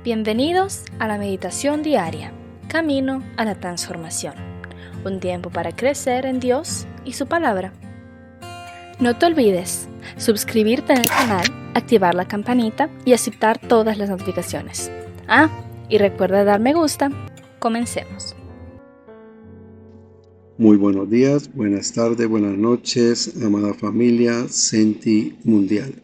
Bienvenidos a la meditación diaria, Camino a la Transformación, un tiempo para crecer en Dios y su palabra. No te olvides suscribirte en el canal, activar la campanita y aceptar todas las notificaciones. Y recuerda dar me gusta. Comencemos. Muy buenos días, buenas tardes, buenas noches, amada familia Senti Mundial.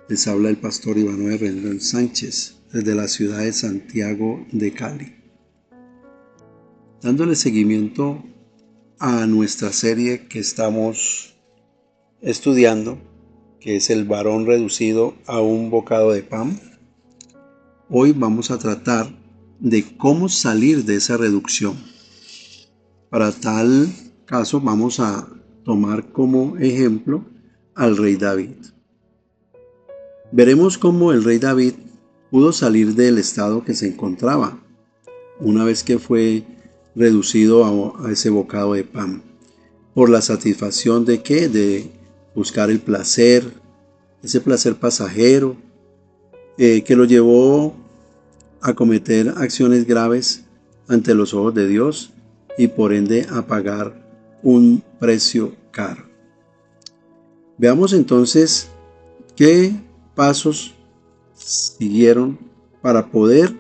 Les habla el pastor Ivanoel Rendón Sánchez desde la ciudad de Santiago de Cali. Dándole seguimiento a nuestra serie que estamos estudiando, que es el varón reducido a un bocado de pan. Hoy vamos a tratar de cómo salir de esa reducción. Para tal caso vamos a tomar como ejemplo al rey David. Veremos cómo el rey David pudo salir del estado que se encontraba una vez que fue reducido a ese bocado de pan. Por la satisfacción de ¿qué? De buscar el placer, ese placer pasajero que lo llevó a cometer acciones graves ante los ojos de Dios y por ende a pagar un precio caro. Veamos entonces qué pasos siguieron para poder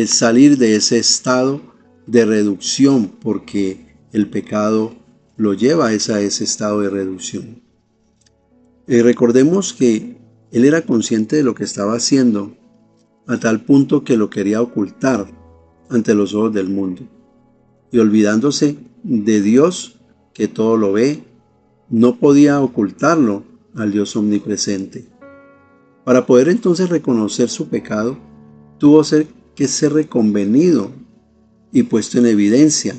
salir de ese estado de reducción, porque el pecado lo lleva a ese estado de reducción. Recordemos que él era consciente de lo que estaba haciendo, a tal punto que lo quería ocultar ante los ojos del mundo. Y olvidándose de Dios, que todo lo ve, no podía ocultarlo al Dios omnipresente. Para poder entonces reconocer su pecado, tuvo que ser reconvenido y puesto en evidencia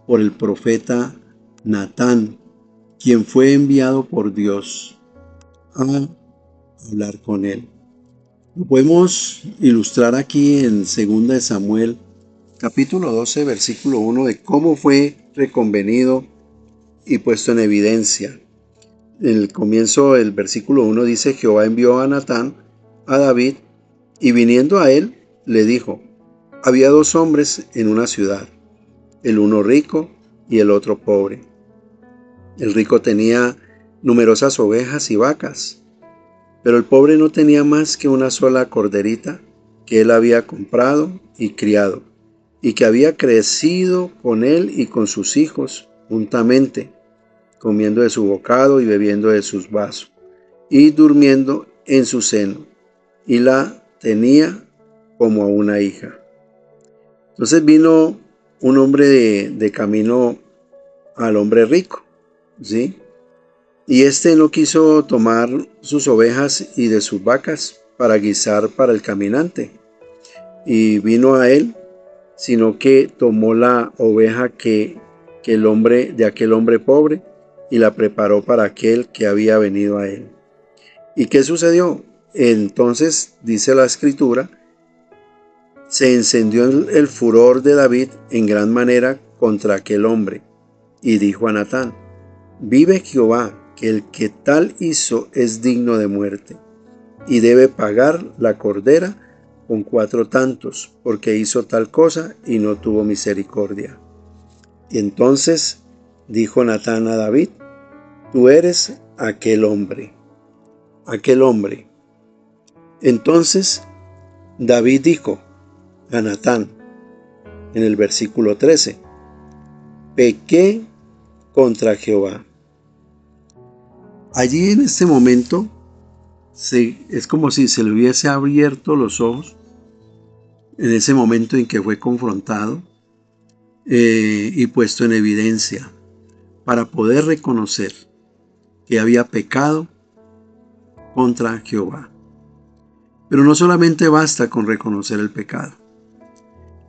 por el profeta Natán, quien fue enviado por Dios a hablar con él. Lo podemos ilustrar aquí en 2 Samuel, capítulo 12, versículo 1, de cómo fue reconvenido y puesto en evidencia. En el comienzo del versículo 1 dice: Jehová envió a Natán a David, y viniendo a él, le dijo: había dos hombres en una ciudad, el uno rico y el otro pobre. El rico tenía numerosas ovejas y vacas, pero el pobre no tenía más que una sola corderita que él había comprado y criado, y que había crecido con él y con sus hijos juntamente, comiendo de su bocado y bebiendo de sus vasos, y durmiendo en su seno, y la tenía como a una hija. Entonces vino un hombre de camino al hombre rico, ¿sí? Y éste no quiso tomar sus ovejas y de sus vacas para guisar para el caminante, y vino a él, sino que tomó la oveja de aquel hombre pobre, y la preparó para aquel que había venido a él. ¿Y qué sucedió? Entonces, dice la escritura, se encendió el furor de David en gran manera contra aquel hombre, y dijo a Natán: vive Jehová, que el que tal hizo es digno de muerte, y debe pagar la cordera con 4 tantos, porque hizo tal cosa y no tuvo misericordia. Y entonces dijo Natán a David: tú eres aquel hombre. Entonces David dijo a Natán en el versículo 13: pequé contra Jehová. Allí en este momento es como si se le hubiese abierto los ojos en ese momento en que fue confrontado y puesto en evidencia para poder reconocer que había pecado contra Jehová. Pero no solamente basta con reconocer el pecado.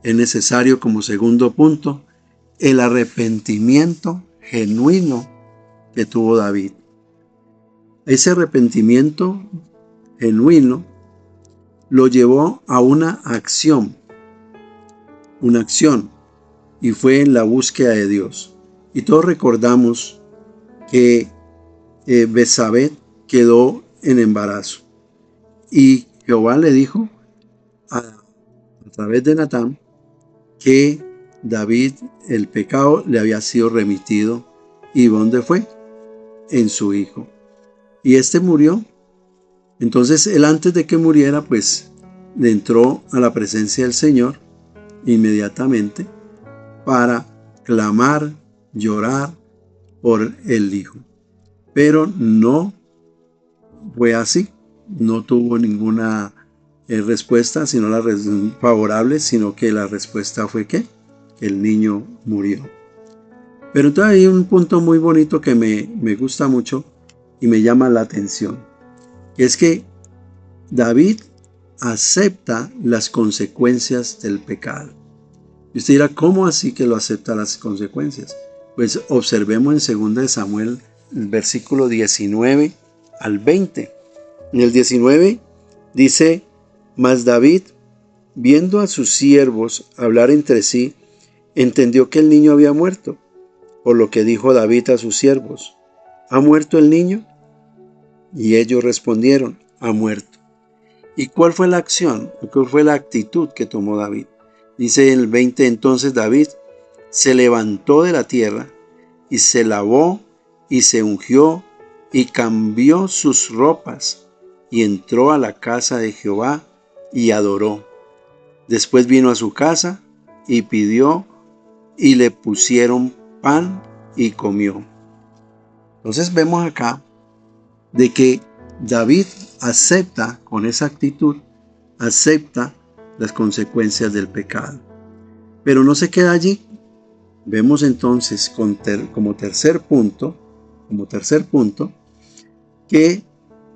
Es necesario, como segundo punto, el arrepentimiento genuino que tuvo David. Ese arrepentimiento genuino lo llevó a una acción, y fue en la búsqueda de Dios. Y todos recordamos que Betsabé quedó en embarazo. Y Jehová le dijo a través de Natán que David, el pecado le había sido remitido. ¿Y dónde fue? En su hijo. Y este murió. Entonces él, antes de que muriera, pues le entró a la presencia del Señor inmediatamente para clamar, llorar por el hijo. Pero no fue así. No tuvo ninguna respuesta, sino favorable, sino que la respuesta fue que el niño murió. Pero entonces hay un punto muy bonito que me gusta mucho y me llama la atención. Es que David acepta las consecuencias del pecado. Y usted dirá, ¿cómo así que lo acepta las consecuencias? Pues observemos en 2 Samuel, el versículo 19 al 20. En el 19 dice: Mas David, viendo a sus siervos hablar entre sí, entendió que el niño había muerto. Por lo que dijo David a sus siervos: ¿Ha muerto el niño? Y ellos respondieron: ha muerto. ¿Y cuál fue la acción? ¿Cuál fue la actitud que tomó David? Dice en el 20: entonces David se levantó de la tierra y se lavó y se ungió y cambió sus ropas y entró a la casa de Jehová y adoró. Después vino a su casa y pidió y le pusieron pan y comió. Entonces vemos acá de que David acepta, con esa actitud, acepta las consecuencias del pecado. Pero no se queda allí. Vemos entonces como tercer punto, que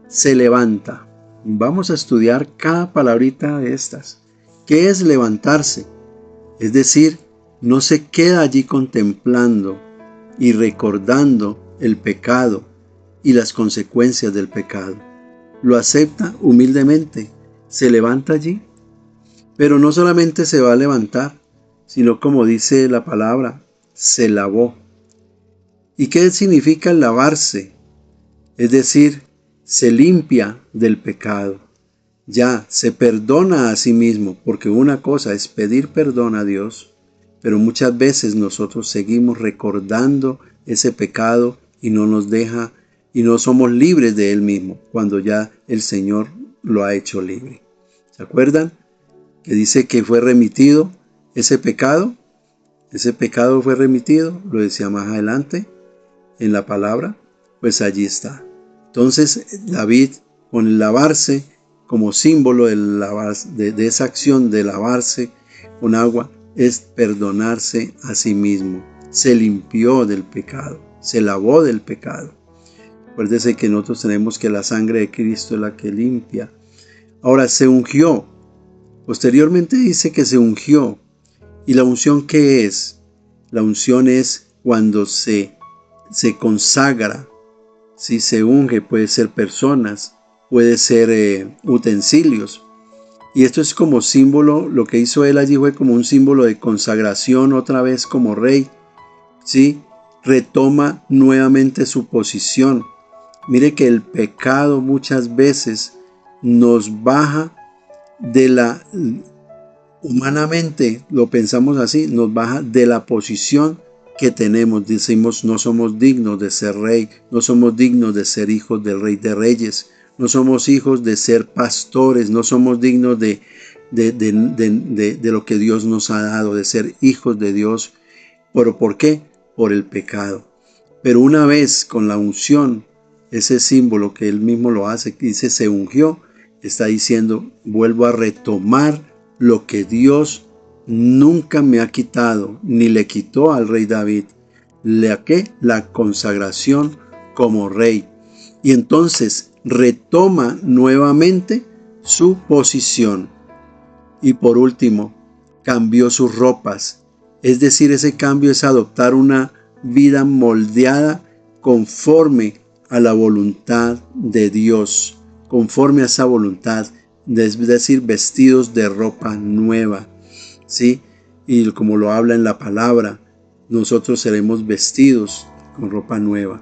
se levanta. Vamos a estudiar cada palabrita de estas. ¿Qué es levantarse? Es decir, no se queda allí contemplando y recordando el pecado y las consecuencias del pecado. Lo acepta humildemente, se levanta allí. Pero no solamente se va a levantar, sino, como dice la palabra, se lavó. ¿Y qué significa lavarse? Es decir, se limpia del pecado. Ya se perdona a sí mismo, porque una cosa es pedir perdón a Dios, pero muchas veces nosotros seguimos recordando ese pecado y no nos deja, y no somos libres de él mismo, cuando ya el Señor lo ha hecho libre. ¿Se acuerdan? Que dice que fue remitido ese pecado. Ese pecado fue remitido, lo decía más adelante en la palabra, pues allí está. Entonces David, con el lavarse como símbolo de esa acción de lavarse con agua, es perdonarse a sí mismo. Se limpió del pecado, se lavó del pecado. Acuérdese que nosotros tenemos que la sangre de Cristo es la que limpia. Ahora se ungió. Posteriormente dice que se ungió. ¿Y la unción qué es? La unción es cuando se consagra. Si se unge, puede ser personas, puede ser utensilios. Y esto es como símbolo, lo que hizo él allí fue como un símbolo de consagración otra vez como rey. ¿Sí? Retoma nuevamente su posición. Mire que el pecado muchas veces nos baja de la, humanamente lo pensamos así, nos baja de la posición que tenemos. Decimos, no somos dignos de ser rey, no somos dignos de ser hijos del Rey de Reyes, no somos hijos de ser pastores, no somos dignos de lo que Dios nos ha dado, de ser hijos de Dios. ¿Pero por qué? Por el pecado. Pero una vez con la unción, ese símbolo que él mismo lo hace, que dice se ungió, está diciendo, vuelvo a retomar lo que Dios nunca me ha quitado, ni le quitó al rey David. La consagración como rey. Y entonces retoma nuevamente su posición. Y por último, cambió sus ropas. Es decir, ese cambio es adoptar una vida moldeada conforme a la voluntad de Dios, conforme a esa voluntad, es decir, vestidos de ropa nueva, ¿sí? Y como lo habla en la palabra, nosotros seremos vestidos con ropa nueva.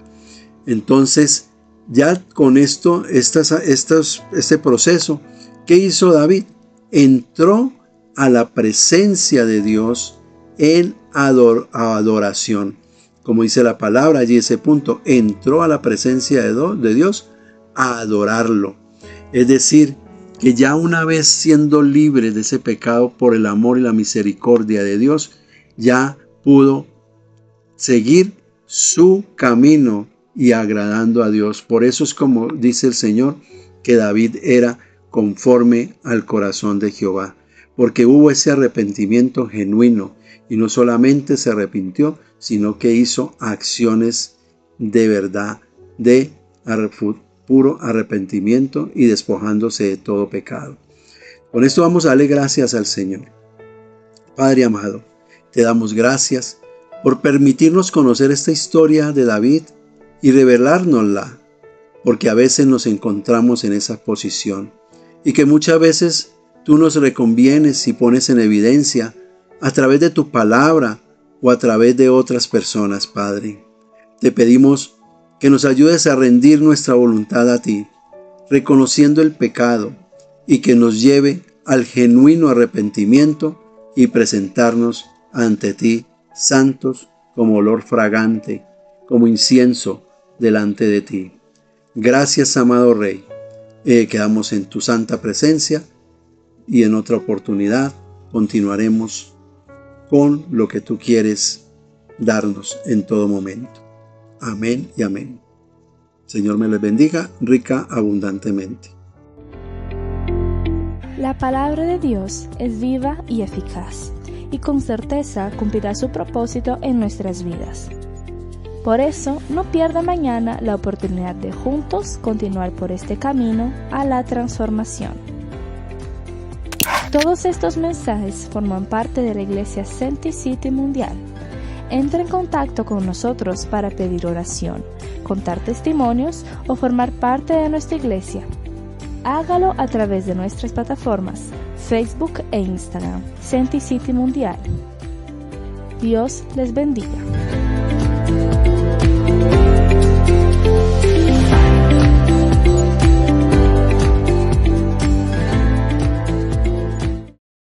Entonces, Ya con esto, este proceso, ¿qué hizo David? Entró a la presencia de Dios en adoración. Como dice la palabra allí, ese punto, entró a la presencia de Dios a adorarlo. Es decir, que ya una vez siendo libre de ese pecado por el amor y la misericordia de Dios, ya pudo seguir su camino y agradando a Dios. Por eso es como dice el Señor, que David era conforme al corazón de Jehová, porque hubo ese arrepentimiento genuino y no solamente se arrepintió, sino que hizo acciones de verdad, de puro arrepentimiento y despojándose de todo pecado. Con esto vamos a darle gracias al Señor. Padre amado, te damos gracias por permitirnos conocer esta historia de David y revelárnosla, porque a veces nos encontramos en esa posición y que muchas veces tú nos reconvienes y pones en evidencia a través de tu palabra o a través de otras personas, Padre. Te pedimos que nos ayudes a rendir nuestra voluntad a ti, reconociendo el pecado y que nos lleve al genuino arrepentimiento y presentarnos ante ti santos como olor fragante, como incienso delante de ti. Gracias, amado Rey. Quedamos en tu santa presencia y en otra oportunidad continuaremos con lo que tú quieres darnos en todo momento. Amén y amén. Señor me les bendiga rica abundantemente. La palabra de Dios es viva y eficaz, y con certeza cumplirá su propósito en nuestras vidas. Por eso, no pierda mañana la oportunidad de juntos continuar por este camino a la transformación. Todos estos mensajes forman parte de la Iglesia Senti City Mundial. Entra en contacto con nosotros para pedir oración, contar testimonios o formar parte de nuestra iglesia. Hágalo a través de nuestras plataformas Facebook e Instagram, Senti City Mundial. Dios les bendiga.